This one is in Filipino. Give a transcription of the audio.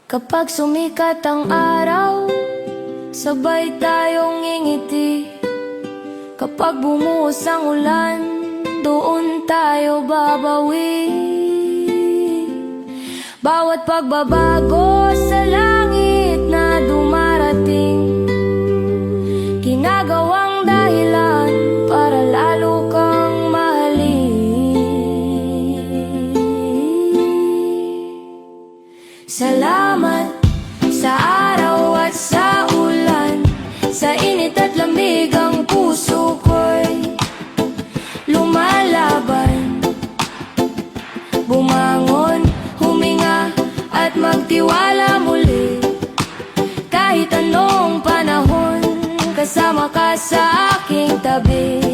Kapag sumikat ang araw, sabay tayong ngingiti. Kapag bumuhos ang ulan, doon tayo babawi. Bawat pagbabago sa langit na dumarating, ginagawang dahilan para lalo kang mahalin. Salamat sa araw at sa ulan, sa init at lamig ang puso ko'y lumalaban. Bumangon, huminga at magtiwala muli. Kahit anong panahon, kasama ka sa aking tabi.